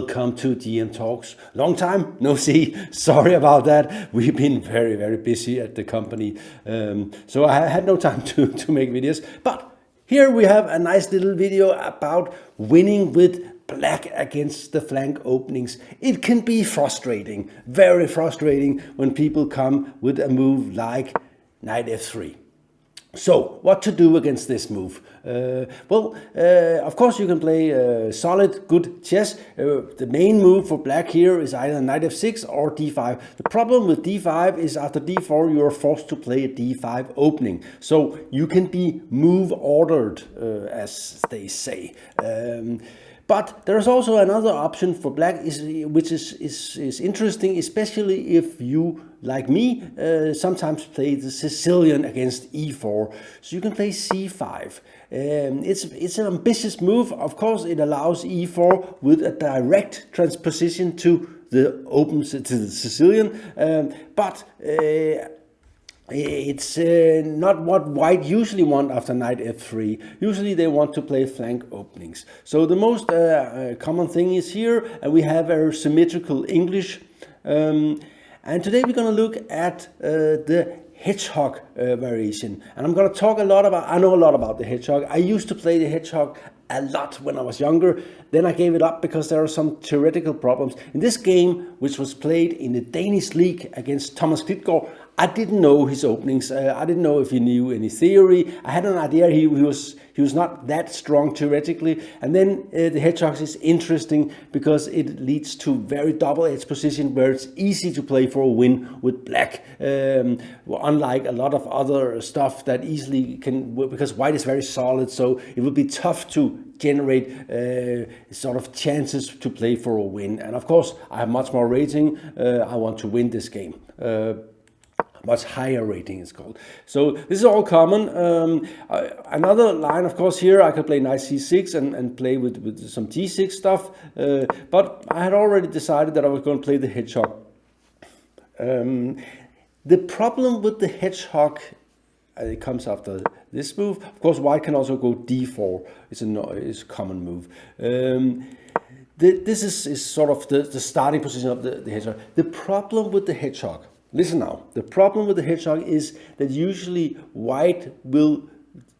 welcome to DM Talks. Long time no see, sorry about that. We've been very busy at the company, so I had no time to make videos. But here we have a nice little video about winning with black against the flank openings. It can be frustrating, very frustrating, when people come with a move like knight f3. So, what to do against this move? Of course you can play solid, good chess. The main move for black here is either knight f6 or d5. The problem with d5 is after d4 you are forced to play a d5 opening. So you can be move ordered, as they say. But there's also another option for black, which is interesting, especially if you, like me, sometimes play the Sicilian against e4. So you can play c5. It's an ambitious move. Of course, it allows e4 with a direct transposition to the Sicilian, but it's not what white usually want after knight f3. Usually they want to play flank openings. So the most common thing is here, and we have a symmetrical English. And today we're going to look at the hedgehog variation. And I'm going to talk a lot about, I know a lot about the hedgehog. I used to play the hedgehog a lot when I was younger. Then I gave it up because there are some theoretical problems. In this game, which was played in the Danish League against Thomas Klitgaard, I didn't know his openings. I didn't know if he knew any theory. I had an idea he was not that strong theoretically. And then the hedgehog is interesting because it leads to very double-edged position where it's easy to play for a win with black. Unlike a lot of other stuff that easily can, because white is very solid, so it would be tough to generate sort of chances to play for a win. And of course, I have much more rating. I want to win this game. Much higher rating is called. So this is all common. Another line, of course, here I could play knight c6 and play with some d6 stuff. But I had already decided that I was going to play the hedgehog. The problem with the hedgehog, it comes after this move. Of course, white can also go d4. It's a common move. This is sort of the starting position of the hedgehog. The problem with the hedgehog, listen now, the problem with the hedgehog is that usually white will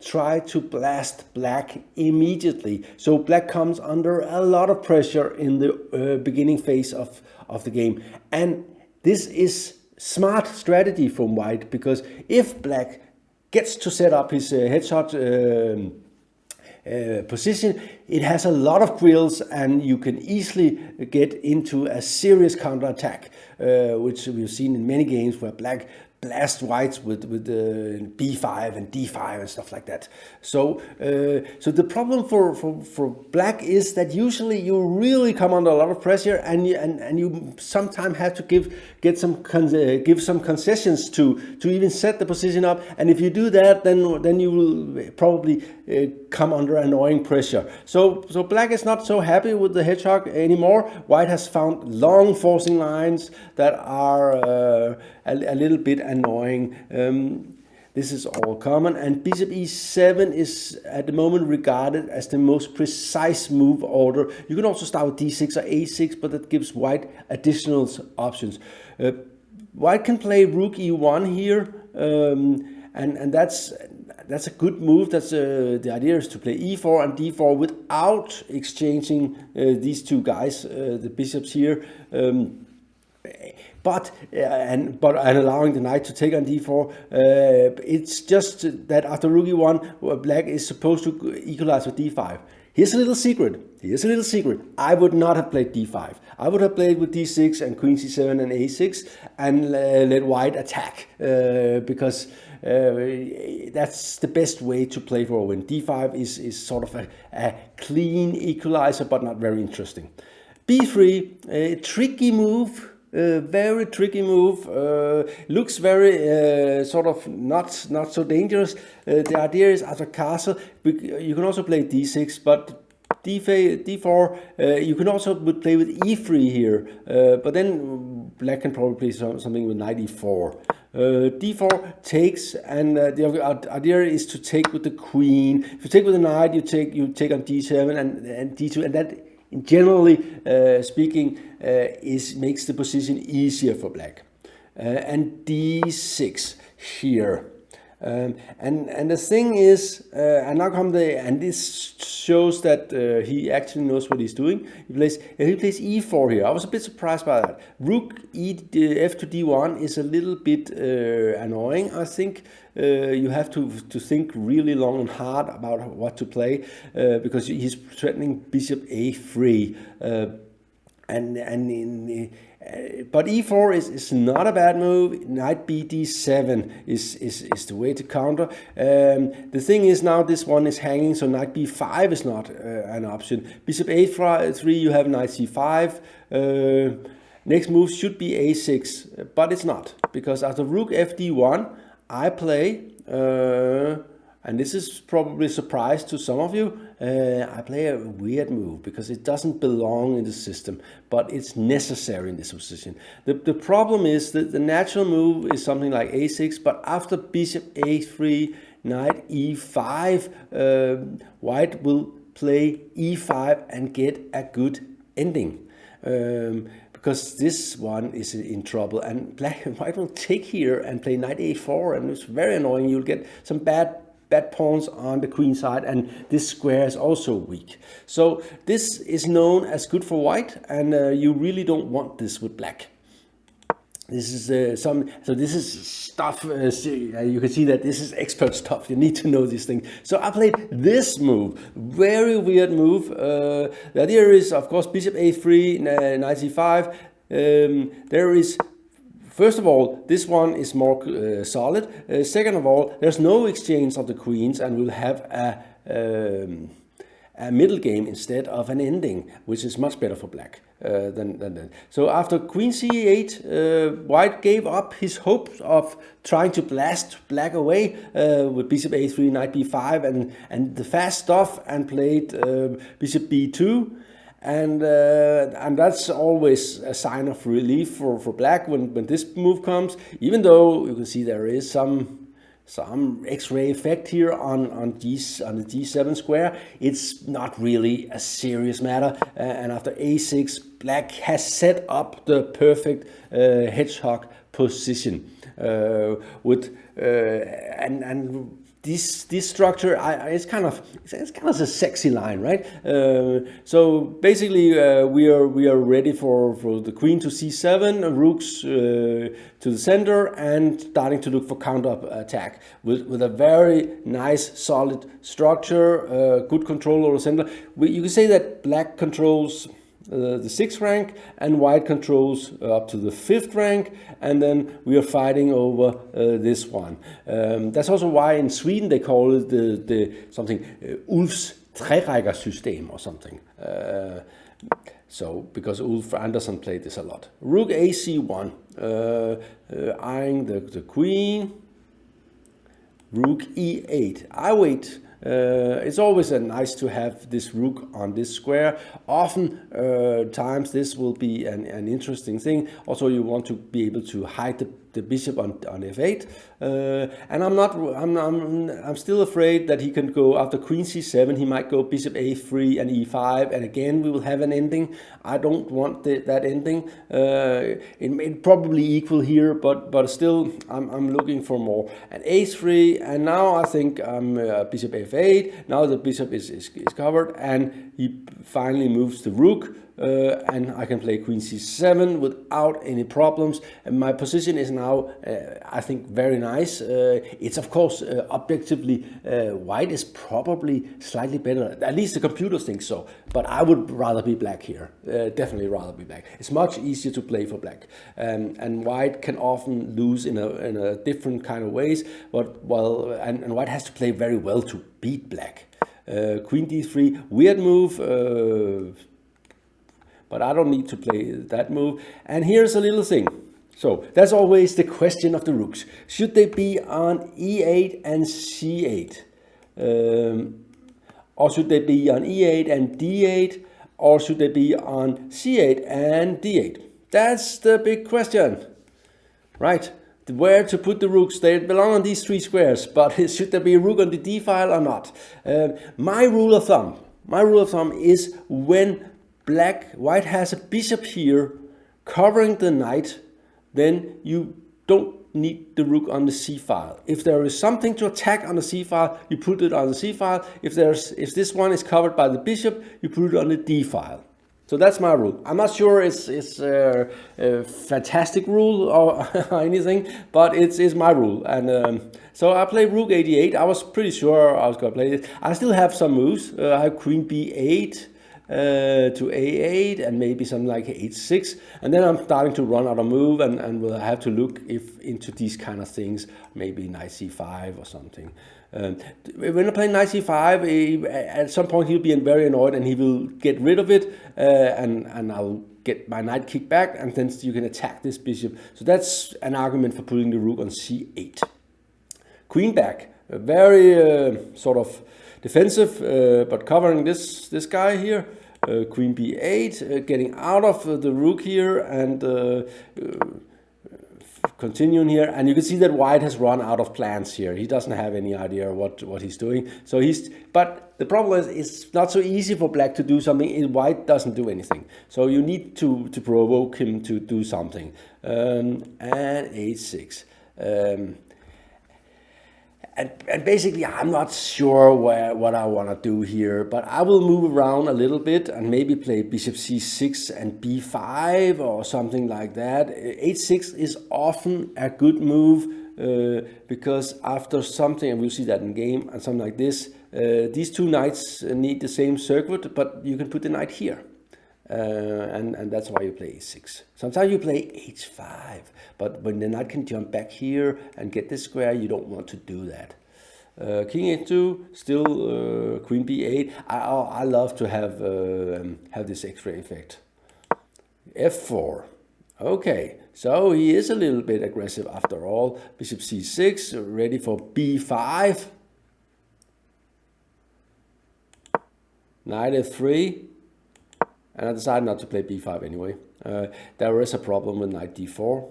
try to blast black immediately. So black comes under a lot of pressure in the beginning phase of the game. And this is smart strategy from white, because if black gets to set up his hedgehog position, it has a lot of quills and you can easily get into a serious counterattack, which we've seen in many games where black blast whites with b5 and d5 and stuff like that. So the problem for black is that usually you really come under a lot of pressure, and you sometimes have to give some concessions to even set the position up. And if you do that, then you will probably come under annoying pressure. So black is not so happy with the hedgehog anymore. White has found long forcing lines that are a little bit annoying. This is all common, and bishop e7 is at the moment regarded as the most precise move order. You can also start with d6 or a6, but that gives white additional options. White can play rook e1 here, and that's a good move. That's the idea is to play e4 and d4 without exchanging these two guys, the bishops here. But allowing the knight to take on d4, it's just that after rook e1, black is supposed to equalize with d5. Here's a little secret. I would not have played d5. I would have played with d6 and queen c7 and a6 and let white attack, because that's the best way to play for a win. d5 is sort of a clean equalizer, but not very interesting. b3, a tricky move. Very tricky move. Looks very sort of not so dangerous. The idea is after castle, you can also play d6, but d4, you can also play with e3 here, but then black can probably play something with knight e4. d4 takes, and the idea is to take with the queen. If you take with the knight, you take on d7 and d2, and that generally speaking, makes the position easier for black. And d6 here. And the thing is, and now come and this shows that he actually knows what he's doing. He plays e4 here. I was a bit surprised by that. Rook f to d1 is a little bit annoying. I think you have to think really long and hard about what to play because he's threatening bishop a3. But e4 is not a bad move. Knight bd7 is the way to counter. The thing is now this one is hanging, so knight b5 is not an option. Bishop a3, you have knight c5. Next move should be a6, but it's not, because after rook fd1, I play, and this is probably a surprise to some of you, I play a weird move because it doesn't belong in the system, but it's necessary in this position. The problem is that the natural move is something like a6, but after bishop a3, knight e5, white will play e5 and get a good ending. Because this one is in trouble, and white will take here and play knight a4, and it's very annoying. You'll get some bad pawns on the queen side, and this square is also weak. So this is known as good for white, and you really don't want this with black. This is this is stuff, you can see that this is expert stuff. You need to know these things. So I played this move, very weird move. The idea is, of course, bishop a3, knight c5. There is, first of all, this one is more solid. Second of all, there's no exchange of the queens, and we'll have a middle game instead of an ending, which is much better for black than that. So after queen c8, white gave up his hopes of trying to blast black away with bishop a3, knight b5, and the fast stuff, and played bishop b2. And that's always a sign of relief for black when this move comes, even though you can see there is some X-ray effect here on the g7 square. It's not really a serious matter, and after a6, black has set up the perfect hedgehog position with and this structure, it's kind of a sexy line, right? So basically, we are ready for the queen to c7, rooks to the center, and starting to look for counter attack with a very nice solid structure, good control over the center. You can say that black controls the 6th rank, and white controls up to the 5th rank, and then we are fighting over this one. That's also why in Sweden they call it the something Ulf's trerækkersystem or something. So because Ulf Andersson played this a lot. Rook ac1, eyeing the queen. Rook e8. I wait. It's always nice to have this rook on this square. Often times this will be an interesting thing. Also, you want to be able to hide the bishop on f8, and I'm still afraid that he can go after queen c7. He might go bishop a3 and e5, and again we will have an ending. I don't want that ending. It probably equal here, but still I'm looking for more. And a3, and now I think bishop f8. Now the bishop is covered, and he finally moves the rook. And I can play queen c7 without any problems, and my position is now I think very nice. It's of course objectively white is probably slightly better, at least the computers think so, but I would rather be black here, definitely rather be black. It's much easier to play for black, and white can often lose in a different kind of ways, but and white has to play very well to beat black. Queen d3, weird move, but I don't need to play that move. And here's a little thing. So that's always the question of the rooks. Should they be on e8 and c8? Or should they be on e8 and d8? Or should they be on c8 and d8? That's the big question, right? Where to put the rooks? They belong on these 3 squares, but should there be a rook on the d file or not? My rule of thumb is when white has a bishop here covering the knight, then you don't need the rook on the c file. If there is something to attack on the c file, you put it on the c file. If this one is covered by the bishop, you put it on the d file. So that's my rule. I'm not sure it's a fantastic rule or anything, but it's my rule. And so I played rook 88. I was pretty sure I was going to play it. I still have some moves. I have queen b8 to a8 and maybe something like h6. And then I'm starting to run out of move and will have to look into these kind of things, maybe knight c5 or something. When I play knight c5, at some point he'll be very annoyed and he will get rid of it, and I'll get my knight kicked back, and then you can attack this bishop. So that's an argument for putting the rook on c8. Queen back, very sort of defensive, but covering this guy here. Queen b8, getting out of the rook here and continuing here, and you can see that white has run out of plans here. He doesn't have any idea what he's doing. So but the problem is it's not so easy for black to do something. White doesn't do anything. So you need to provoke him to do something. And h6. And basically, I'm not sure what I want to do here, but I will move around a little bit and maybe play bishop c6 and b5 or something like that. h6 is often a good move because after something, and we'll see that in game, and something like this, these two knights need the same circuit, but you can put the knight here. And that's why you play h6. Sometimes you play h5, but when the knight can jump back here and get this square, you don't want to do that. King a2, still queen b8. I love to have this X-ray effect. f4. Okay, so he is a little bit aggressive after all. Bishop c6, ready for b5. Knight f3. And I decided not to play b5 anyway. There is a problem with knight d4.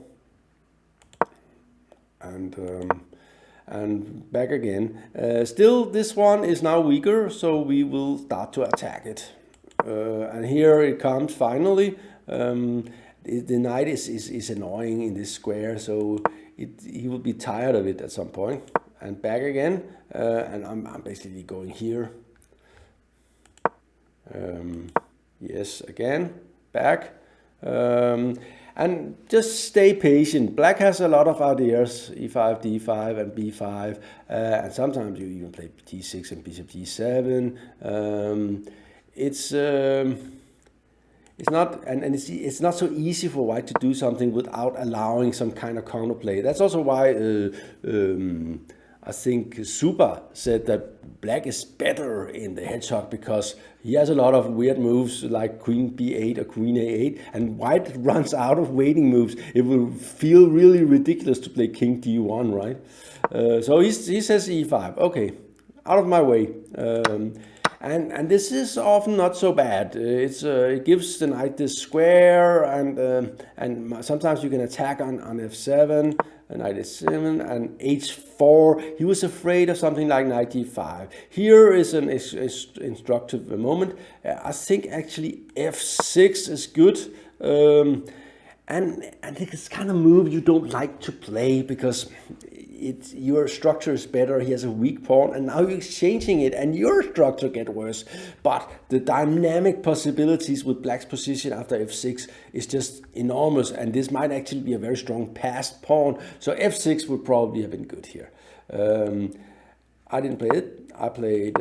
And back again. Still, this one is now weaker, so we will start to attack it. And here it comes finally. The knight is annoying in this square, so he will be tired of it at some point. And back again. And I'm basically going here. Yes, again, back. And just stay patient. Black has a lot of ideas, e5, d5, and b5. And sometimes you even play d6 and bishop d7. It's not so easy for white to do something without allowing some kind of counterplay. That's also why I think Super said that black is better in the Hedgehog because he has a lot of weird moves like queen b8 or queen a8, and white runs out of waiting moves. It will feel really ridiculous to play king d1, right? So he says e5. Okay, out of my way. And this is often not so bad. It gives the knight this square, and sometimes you can attack on f7, knight h7, and h4. He was afraid of something like knight d5. Here is an instructive moment. I think actually f6 is good. And it's kind of move you don't like to play because your structure is better. He has a weak pawn, and now you're exchanging it, and your structure gets worse. But the dynamic possibilities with black's position after f6 is just enormous, and this might actually be a very strong passed pawn. So f6 would probably have been good here. I didn't play it. I played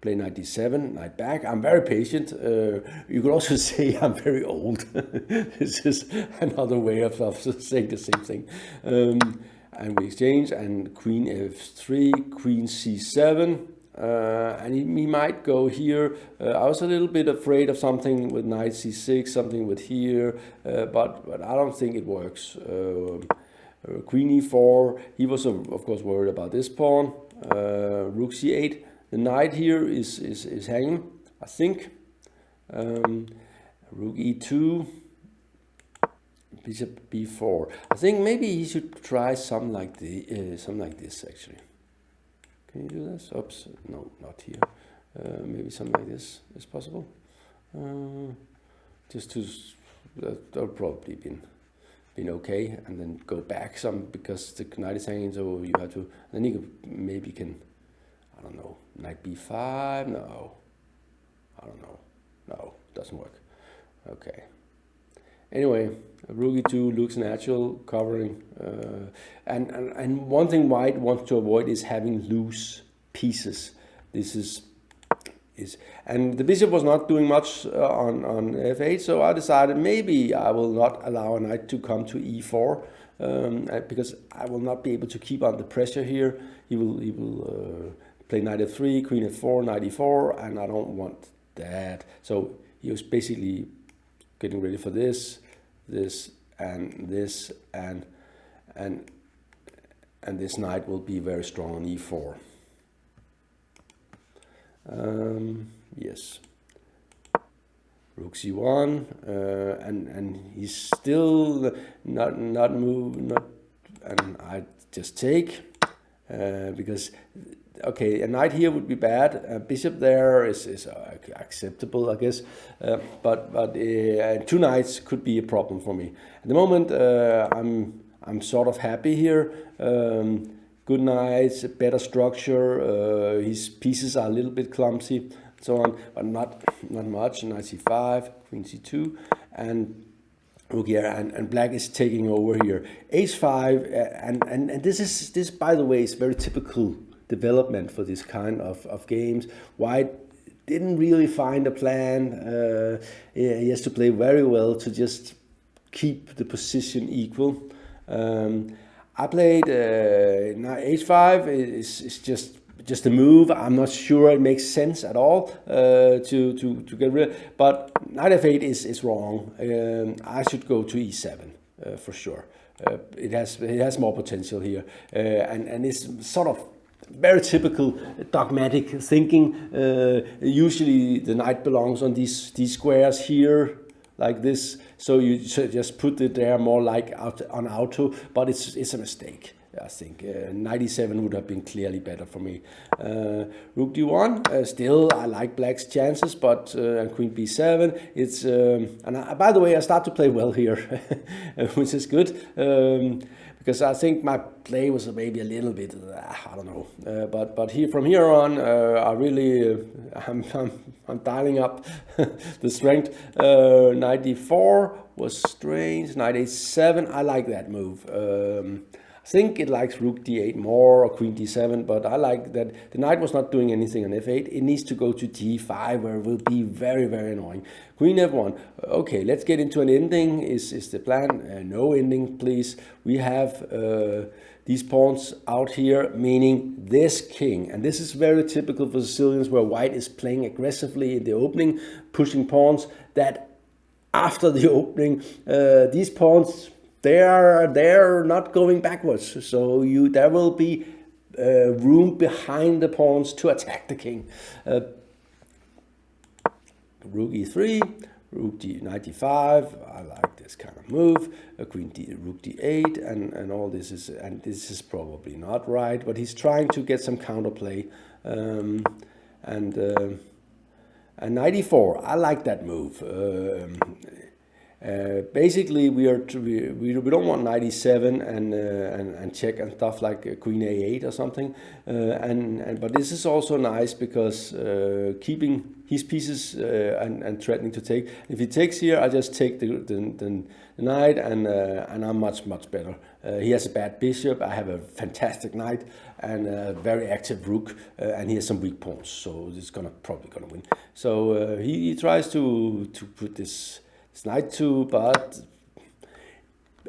knight d7, knight back. I'm very patient. You could also say I'm very old. This is another way of saying the same thing. And we exchange, and queen f3, queen c7, and he might go here. I was a little bit afraid of something with knight c6, something with here, but I don't think it works. Queen e4, he was of course worried about this pawn. Rook c8. The knight here is hanging, I think. Rook e2, bishop b4. I think maybe he should try something like this actually. Can you do this? Oops, no, not here. Maybe something like this is possible. Just to that'll probably been okay, and then go back some because the knight is hanging, so you have to. Then you maybe can, I don't know, knight b5. No, I don't know. No, doesn't work. Okay. Anyway, rook e2 looks natural, covering, and one thing white wants to avoid is having loose pieces. This is and the bishop was not doing much on f8, so I decided maybe I will not allow a knight to come to e4 because I will not be able to keep under pressure here. He will play knight f3, queen f4, knight e4, and I don't want that. So he was basically getting ready for this, and this, and this knight will be very strong on e4. Yes, rook c1, and he's still not and I just take because okay, a knight here would be bad. A bishop there is acceptable, I guess, but two knights could be a problem for me at the moment. I'm sort of happy here. Good knights, better structure. His pieces are a little bit clumsy, so on, but not much. Knight c5, queen c2, and rook here, and black is taking over here. H5, and this by the way is very typical development for this kind of games. White didn't really find a plan. He has to play very well to just keep the position equal. I played h5 is just a move. I'm not sure it makes sense at all to get rid of, but knight f8 is wrong. I should go to e7 for sure. It has more potential here, and it's sort of very typical dogmatic thinking. Usually the knight belongs on these squares here, like this, so you should just put it there more like on auto, but it's a mistake. I think knight e7 would have been clearly better for me. Rook d1, still I like black's chances, but and queen b7. It's and by the way, I start to play well here, which is good, because I think my play was maybe a little bit I don't know, but here from here on I really I'm dialing up the strength. Knight d4 was strange. Knight h7, I like that move. I think it likes rook d8 more, or queen d7, but I like that the knight was not doing anything on f8. It needs to go to d5, where it will be very, very annoying. Queen f1. Okay, let's get into an ending. Is the plan? No ending, please. We have these pawns out here, meaning this king. And this is very typical for Sicilians, where white is playing aggressively in the opening, pushing pawns, that after the opening, these pawns, they're not going backwards, so there will be room behind the pawns to attack the king. Rook e3, rook knight d5. I like this kind of move. Queen rook d8, and all this is probably not right, but he's trying to get some counterplay. And knight e4. I like that move. Basically, we don't want knight e7 and check and stuff like queen a8 or something, but this is also nice because keeping his pieces and threatening to take. If he takes here, I just take the knight, and I'm much better. He has a bad bishop. I have a fantastic knight and a very active rook, and he has some weak pawns, so it's probably gonna win. So he tries to put this knight to, but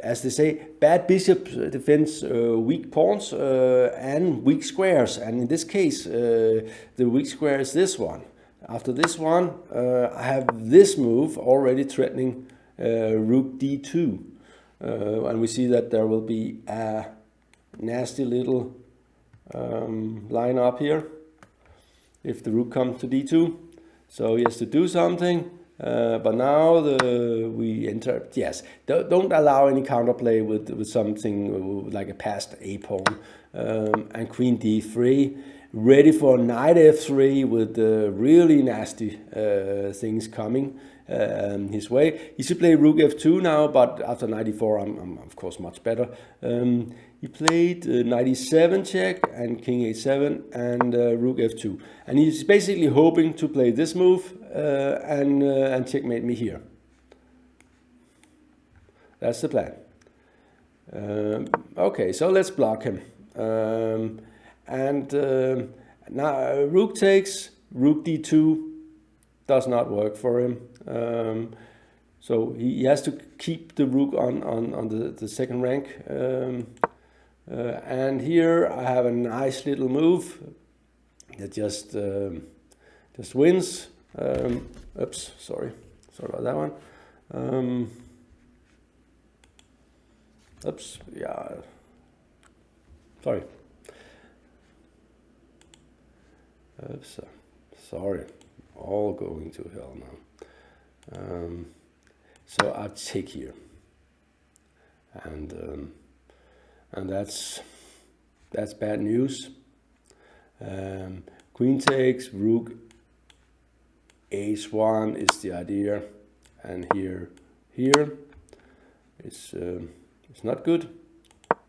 as they say, bad bishop defends weak pawns and weak squares, and in this case the weak square is this one. After this one I have this move already threatening rook d2, and we see that there will be a nasty little line up here if the rook comes to d2, so he has to do something. But now we enter. Yes, don't allow any counterplay with something like a passed a pawn, and queen d3. ready for knight f3 with really nasty things coming his way. He should play rook f2 now, but after knight e4 I'm of course much better. He played knight e7 check and king a7 and rook f2, and he's basically hoping to play this move and checkmate me here. That's the plan. Okay, so let's block him. Now rook takes, rook d2 does not work for him. So he has to keep the rook on the second rank. And here I have a nice little move that just wins. Oops, sorry about that one. Oops, yeah, sorry. Oops, sorry, all going to hell now. So I'll take here, and that's bad news. Queen takes, rook h1 is the idea, and here it's not good.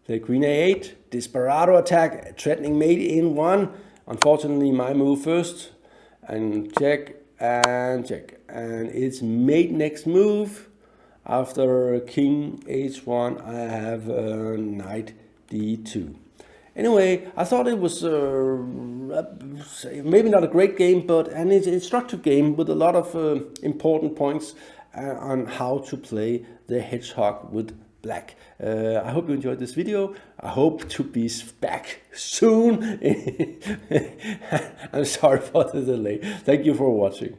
Play queen a8, desperado attack, threatening mate in one. Unfortunately, my move first, and check, and it's mate next move. After king h1, I have knight d2. Anyway, I thought it was maybe not a great game, but an instructive game with a lot of important points on how to play the hedgehog with black. I hope you enjoyed this video. I hope to be back soon. I'm sorry for the delay. Thank you for watching.